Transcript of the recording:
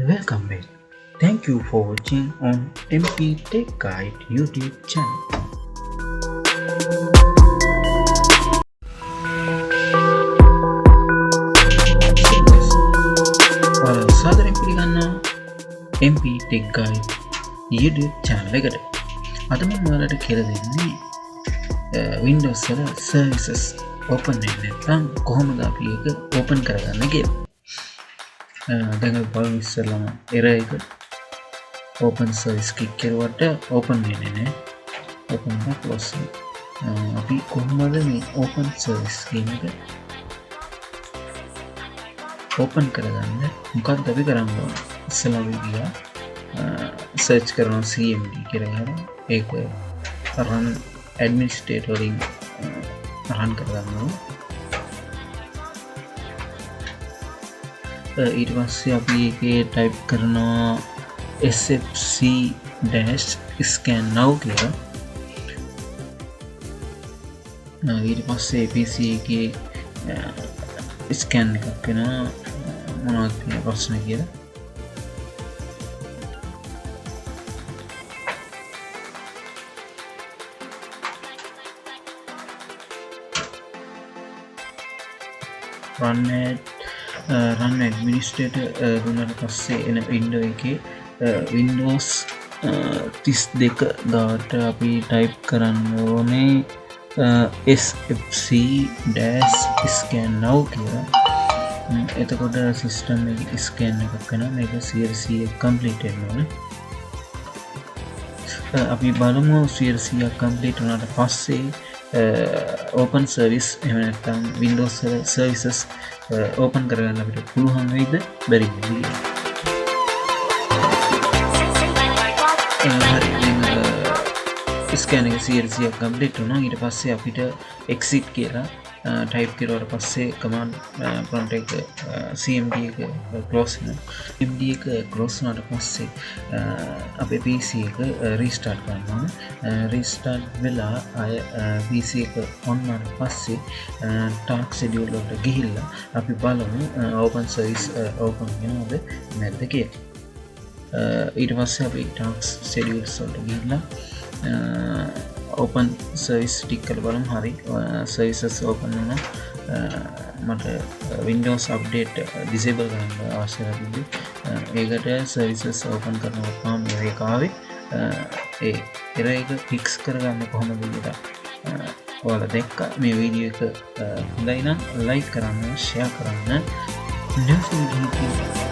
Welcome back. Thank you for watching on MP Tech Guide YouTube channel. ඔයාලා සාදරයෙන් පිළිගන්නවා MP Tech Guide YouTube channel එකට. අද මම ඔයාලට කියලා දෙන්නේ Windows වල services open වෙන්නේ නැත්නම් කොහොමද අපි ඒක open කරගන්නේ කියලා. දැන් අපි බලමු ඉස්සෙල්ලාම error එක open service click කරුවට open වෙන්නේ නැහැ. open එක close. අපි කොහොමද මේ open service කියන එක open කරගන්න මොකක්ද අපි කරන්න ඕන? ඉස්සෙල්ලා අපි ගියා search කරනවා cmd කියලා ගහලා ඒක run administrator වලින් run කරගන්න ඕන. ඊට පස්සේ අපි ඒකේ type කරනවා sfc-scan now කියලා. ඊට පස්සේ PC එකේ scan එකක් වෙනවා මොනවද කියන ප්‍රශ්න කියලා. run administrator දුන්නාට පස්සේ එන window එකේ Windows 32 දාට අපි type කරන්න ඕනේ sfc-scan now කියලා. එතකොට system එකේ scan එකක් වෙනවා. මේක 100% complete වෙන්න ඕනේ. අපි බලමු 100% complete වුණාට පස්සේ open service එහෙම නැත්නම් Windows services open කරගන්න අපිට පුළුවන් වෙයිද බැරිද කියලා. scan එක 100% complete වුණා. ඊට පස්සේ අපිට exit කියලා type කරුවාට පස්සේ command prompt එක cmd එක close වෙනවා. cmd එක close වුණාට පස්සේ අපේ PC එක restart කරන්න ඕන. restart වෙලා ආය PC එක on වුණාට පස්සේ task schedule වලට ගිහිල්ලා අපි බලමු open service open වෙනවද නැද්ද කියලා. ඊට පස්සේ අපි task schedules වලට ගිහිල්ලා open service ටික කරලා බලමු. හරි services open වෙනවා. මට Windows update disable කරන්න අවශ්‍ය නැතිද ඒකට services open කරනකොට තමයි මේක ආවේ. ඒ error එක fix කරගන්න කොහොමද කියලා ඔයාලා දැක්කා. මේ වීඩියෝ එක හොඳයි නම් like කරන්න, share කරන්න. next video